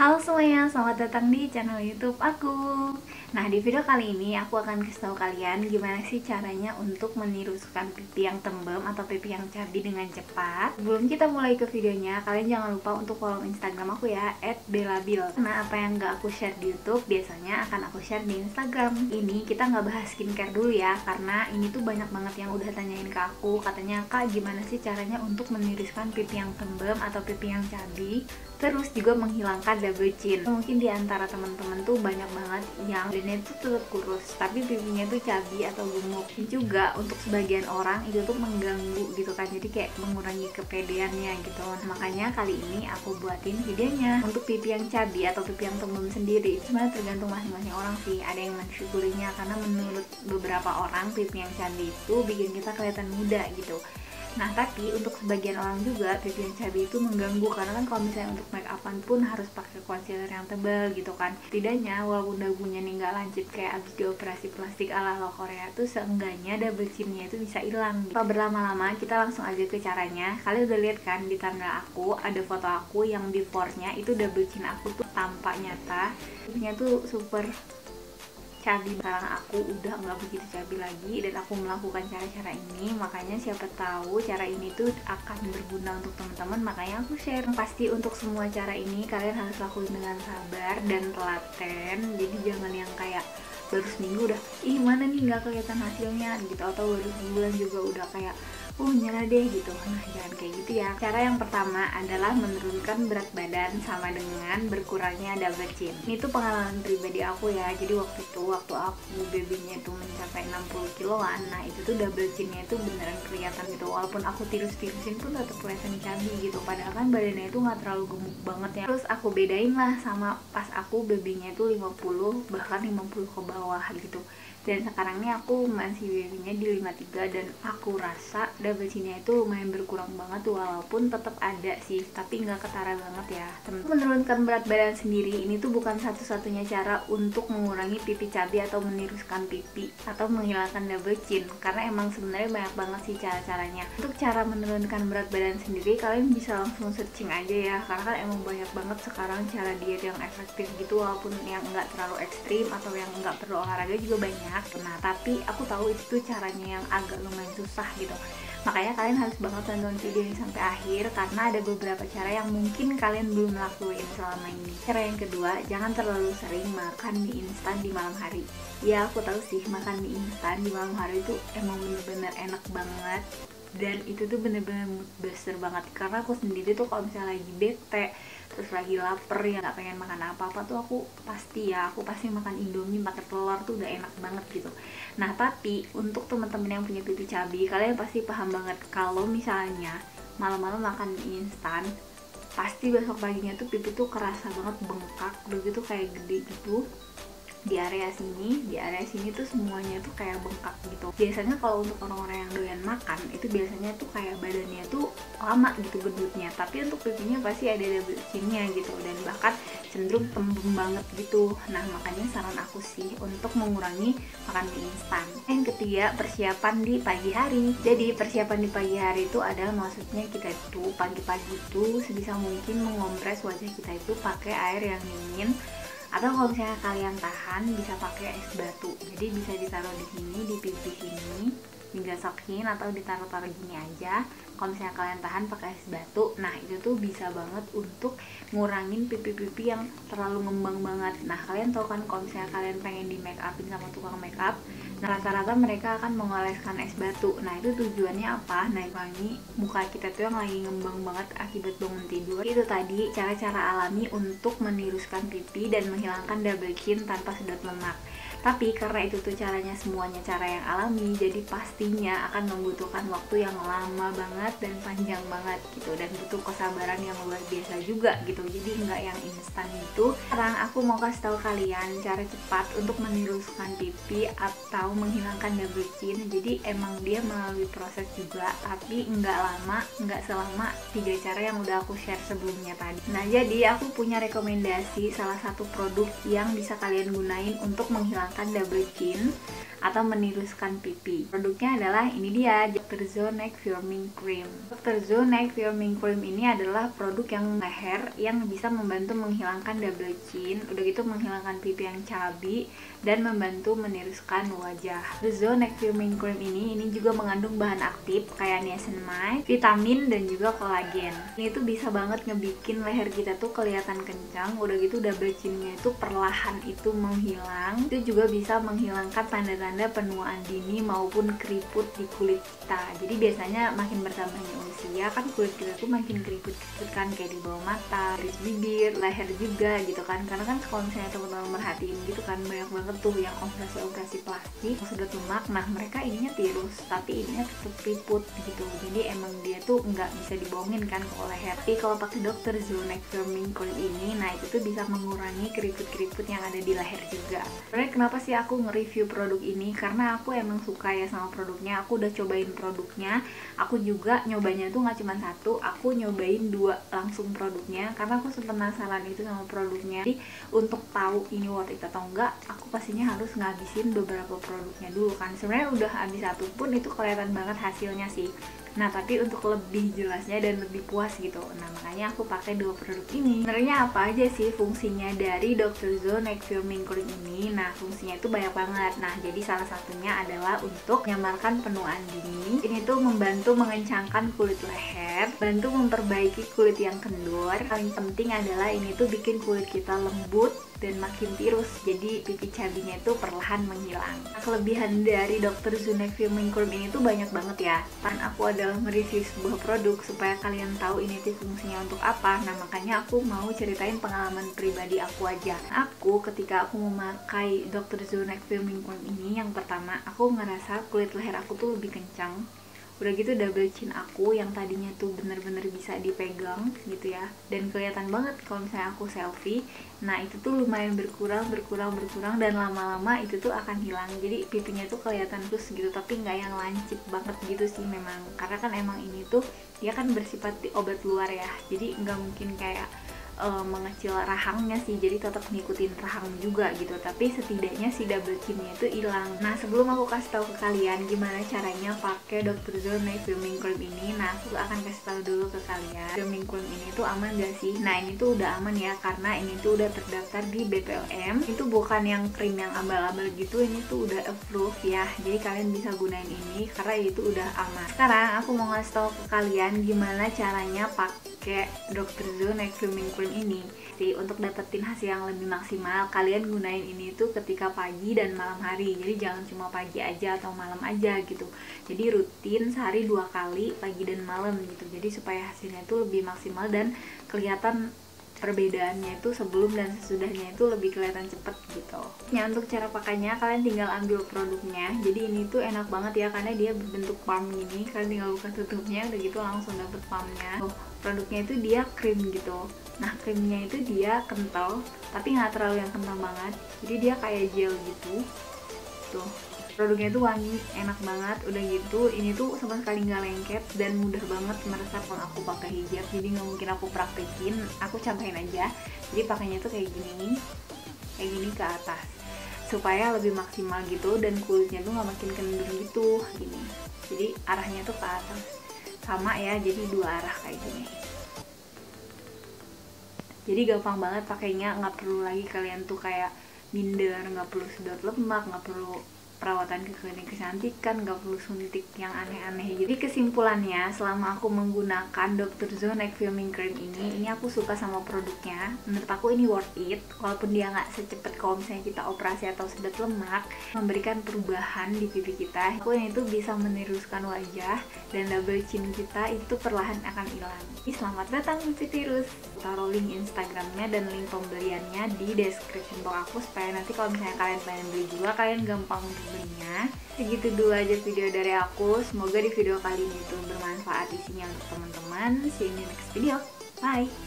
Halo semuanya, selamat datang di channel YouTube aku. Nah, di video kali ini aku akan kasih tahu kalian gimana sih caranya untuk meniruskan pipi yang tembem atau pipi yang cabi dengan cepat. Sebelum kita mulai ke videonya, kalian jangan lupa untuk follow Instagram aku ya, @belabil. Nah, apa yang gak aku share di YouTube biasanya akan aku share di Instagram. Ini kita nggak bahas skincare dulu ya, karena ini tuh banyak banget yang udah tanyain ke aku. Katanya, "Kak, gimana sih caranya untuk meniruskan pipi yang tembem atau pipi yang cabi?" Terus juga menghilangkan double chin. Mungkin di antara teman-teman tuh banyak banget yang badannya tuh tetap kurus, tapi pipinya tuh cabi atau gemuk. Juga untuk sebagian orang itu tuh mengganggu gitu kan, jadi kayak mengurangi kepedeannya gitu. Nah, makanya kali ini aku buatin videonya untuk pipi yang cabi atau pipi yang tembem sendiri. Sebenarnya tergantung masing-masing orang sih. Ada yang mensyukurinya karena menurut beberapa orang pipi yang cabi itu bikin kita kelihatan muda gitu. Nah, tapi untuk sebagian orang juga pipi yang cabi itu mengganggu, karena kan kalau misalnya untuk make upan pun harus pakai concealer yang tebal gitu kan. Setidaknya walaupun dagunya nih nggak lancip kayak abis dioperasi plastik ala-ala Korea tuh, seenggaknya double chinnya itu bisa hilang. Tanpa berlama-lama, kita langsung aja ke caranya. Kalian udah lihat kan di thumbnail aku ada foto aku yang before-nya itu double chin aku tuh tampak nyata. Pipinya tuh super cabi. Sekarang aku udah nggak begitu cabi lagi dan aku melakukan cara-cara ini, makanya siapa tahu cara ini tuh akan berguna untuk teman-teman, makanya aku share. Pasti untuk semua cara ini kalian harus lakuin dengan sabar dan telaten, jadi jangan yang kayak baru seminggu udah mana nih nggak kelihatan hasilnya gitu, atau baru sebulan juga udah kayak nyerah deh gitu. Nah, jangan kayak gitu ya. Cara yang pertama adalah menurunkan berat badan sama dengan berkurangnya double chin. Ini tuh pengalaman pribadi aku ya. Jadi waktu aku babynya itu mencapai 60 kiloan, nah itu tuh double chinnya itu beneran kelihatan gitu. Walaupun aku tirus-tirusin pun tetap kelihatan cabi gitu, padahal kan badannya itu nggak terlalu gemuk banget ya. Terus aku bedain lah sama pas aku babynya itu 50, bahkan 50 ke bawah gitu. Dan sekarang ini aku masih babynya di 53 dan aku rasa double chinnya itu lumayan berkurang banget, walaupun tetap ada sih, tapi nggak ketara banget ya. Menurunkan berat badan sendiri ini tuh bukan satu-satunya cara untuk mengurangi pipi cabi atau meniruskan pipi atau menghilangkan double chin, karena emang sebenarnya banyak banget sih cara-caranya. Untuk cara menurunkan berat badan sendiri kalian bisa langsung searching aja ya, karena kan emang banyak banget sekarang cara diet yang efektif gitu, walaupun yang nggak terlalu ekstrim atau yang nggak perlu olahraga juga banyak. Nah, tapi aku tahu itu tuh caranya yang agak lumayan susah gitu. Makanya kalian harus banget tonton video ini sampai akhir, karena ada beberapa cara yang mungkin kalian belum lakuin selama ini. Cara yang kedua, jangan terlalu sering makan mie instan di malam hari. Ya, aku tahu sih makan mie instan di malam hari itu emang bener-bener enak banget, dan itu tuh bener-bener mood booster banget. Karena aku sendiri tuh kalau misalnya lagi bete, terus lagi lapar ya nggak pengen makan apa-apa tuh, aku pasti makan Indomie pakai telur tuh udah enak banget gitu. Nah, tapi untuk teman-teman yang punya pipi cabi, kalian pasti paham banget kalau misalnya malam-malam makan mie instan, pasti besok paginya tuh pipi tuh kerasa banget bengkak, udah gitu kayak gede gitu di area sini tuh semuanya tuh kayak bengkak gitu. Biasanya kalau untuk orang-orang yang doyan makan itu biasanya tuh kayak badannya tuh lama gitu gendutnya, tapi untuk pipinya pasti ada double chinnya gitu, dan bahkan cenderung tembem banget gitu. Nah, makanya saran aku sih untuk mengurangi makan mie instan. Yang ketiga, persiapan di pagi hari. Jadi persiapan di pagi hari itu adalah maksudnya kita itu pagi-pagi itu sebisa mungkin mengompres wajah kita itu pakai air yang dingin, atau kalau misalnya kalian tahan bisa pakai es batu. Jadi bisa ditaruh di sini, di pipi sini, digasokin atau ditaruh-taruh gini aja. Kalau misalnya kalian tahan pakai es batu, nah itu tuh bisa banget untuk ngurangin pipi-pipi yang terlalu ngembang banget. Nah, kalian tahu kan kalau misalnya kalian pengen di make upin sama tukang make up, nah rata-rata mereka akan mengoleskan es batu. Nah, itu tujuannya apa? Nah, ini muka kita tuh yang lagi ngembang banget akibat bangun tidur. Itu tadi cara-cara alami untuk meniruskan pipi dan menghilangkan double chin tanpa sedot lemak. Tapi karena itu tuh caranya semuanya cara yang alami, jadi pastinya akan membutuhkan waktu yang lama banget dan panjang banget gitu, dan butuh kesabaran yang luar biasa juga gitu. Jadi nggak yang instan gitu. Sekarang aku mau kasih tahu kalian cara cepat untuk meniruskan pipi atau menghilangkan double chin. Jadi emang dia melalui proses juga, tapi nggak lama, nggak selama 3 cara yang udah aku share sebelumnya tadi. Nah, jadi aku punya rekomendasi salah satu produk yang bisa kalian gunain untuk menghilangkan double chin atau meniruskan pipi. Produknya adalah ini dia, Dr. Zone Neck Firming Cream. Dr. Zone Neck Firming Cream ini adalah produk yang leher yang bisa membantu menghilangkan double chin, udah gitu menghilangkan pipi yang cabi dan membantu meniruskan wajah. The Zone Neck Firming Cream ini juga mengandung bahan aktif kayak niacinamide, vitamin dan juga kolagen. Ini tuh bisa banget ngebikin leher kita tuh kelihatan kencang, udah gitu double chinnya itu perlahan itu menghilang. Itu juga bisa menghilangkan tanda-tanda penuaan dini maupun keriput di kulit kita. Jadi biasanya makin bertambahnya usia kan kulit kita tuh makin keriput-keriput kan, kayak di bawah mata, garis bibir, leher juga gitu kan. Karena kan kalau misalnya teman-teman merhatiin gitu kan, banyak banget tuh yang operasi-operasi plastik, sedot lemak. Nah mereka ininya tirus tapi ininya tetap keriput gitu. Jadi emang dia tuh nggak bisa dibohongin kan kalau leher. Tapi kalau pakai Dr. Zone Neck Firming Cream ini, nah itu tuh bisa mengurangi keriput-keriput yang ada di leher juga. Sebenarnya kenapa sih aku nge-review produk ini? Karena aku emang suka ya sama produknya. Aku udah cobain produknya. Aku juga nyobanya tuh nggak cuma satu, aku nyobain 2 langsung produknya karena aku penasaran itu sama produknya. Jadi untuk tahu ini worth it atau enggak, aku pastinya harus ngabisin beberapa produknya dulu kan. Sebenarnya udah habis satu pun itu kelihatan banget hasilnya sih. Nah tapi untuk lebih jelasnya dan lebih puas gitu, nah makanya aku pakai 2 produk ini. Sebenarnya apa aja sih fungsinya dari Dr. Zone Neck Firming Cream ini? Nah fungsinya itu banyak banget. Nah jadi salah satunya adalah untuk menyamarkan penuaan dini. Ini tuh membantu mengencangkan kulit leher, bantu memperbaiki kulit yang kendor. Paling penting adalah ini tuh bikin kulit kita lembut dan makin tirus, jadi pipi cabinya itu perlahan menghilang. Nah, kelebihan dari Dr. Zone Neck Firming Cream ini tuh banyak banget ya. Kan aku adalah mereview sebuah produk supaya kalian tahu ini tuh fungsinya untuk apa. Nah makanya aku mau ceritain pengalaman pribadi aku aja. Aku ketika aku memakai Dr. Zone Neck Firming Cream ini, yang pertama aku ngerasa kulit leher aku tuh lebih kencang. Udah gitu double chin aku yang tadinya tuh bener-bener bisa dipegang gitu ya, dan kelihatan banget kalau misalnya aku selfie. Nah itu tuh lumayan berkurang dan lama-lama itu tuh akan hilang. Jadi pipinya tuh kelihatan terus gitu, tapi nggak yang lancip banget gitu sih memang. Karena kan emang ini tuh dia kan bersifat obat luar ya, jadi nggak mungkin kayak mengecil rahangnya sih, jadi tetap ngikutin rahang juga gitu, tapi setidaknya si double chinnya itu hilang. Nah sebelum aku kasih tahu ke kalian gimana caranya pakai Dr. Zone Neck Firming Cream ini, nah aku akan kasih tahu dulu ke kalian Firming Cream ini tuh aman gak sih. Nah ini tuh udah aman ya, karena ini tuh udah terdaftar di BPOM. Itu bukan yang krim yang abal-abal gitu, ini tuh udah approve ya, jadi kalian bisa gunain ini karena itu udah aman. Sekarang aku mau ngasih tahu ke kalian gimana caranya pakai Dr. Zone Neck Firming Cream ini sih. Untuk dapetin hasil yang lebih maksimal, kalian gunain ini tuh ketika pagi dan malam hari. Jadi jangan cuma pagi aja atau malam aja gitu. Jadi rutin sehari 2 kali, pagi dan malam gitu. Jadi supaya hasilnya tuh lebih maksimal dan kelihatan perbedaannya itu sebelum dan sesudahnya itu lebih kelihatan cepet gitu. Nah untuk cara pakainya, kalian tinggal ambil produknya. Jadi ini tuh enak banget ya, karena dia berbentuk palm gini. Kalian tinggal buka tutupnya, udah gitu langsung dapet palmnya. Produknya itu dia krim gitu. Nah krimnya itu dia kental, tapi nggak terlalu yang kental banget. Jadi dia kayak gel gitu. Tuh produknya tuh wangi, enak banget. Udah gitu ini tuh sama sekali nggak lengket dan mudah banget meresap kalau aku pakai hijab. Jadi nggak mungkin aku praktekin, aku contohin aja. Jadi pakainya tuh kayak gini ke atas supaya lebih maksimal gitu, dan kulitnya tuh nggak makin kendur gitu gini. Jadi arahnya tuh ke atas sama ya, jadi 2 arah kayak gini. Jadi gampang banget pakainya, nggak perlu lagi kalian tuh kayak minder, nggak perlu sedot lemak, nggak perlu perawatan ke klinik kecantikan, nggak perlu suntik yang aneh-aneh. Jadi kesimpulannya, selama aku menggunakan Dr. Zone Neck Firming Cream ini aku suka sama produknya. Menurut aku ini worth it, walaupun dia nggak secepat kalau misalnya kita operasi atau sedot lemak, memberikan perubahan di pipi kita. Aku ini tuh bisa meniruskan wajah, dan double chin kita itu perlahan akan hilang. Selamat datang pipi tirus. Taruh link Instagramnya dan link pembeliannya di description box aku, supaya nanti kalau misalnya kalian pengen beli juga, kalian gampang untuk belinya. Segitu dulu aja video dari aku. Semoga di video kali ini tuh bermanfaat isinya untuk teman-teman. See you in the next video. Bye.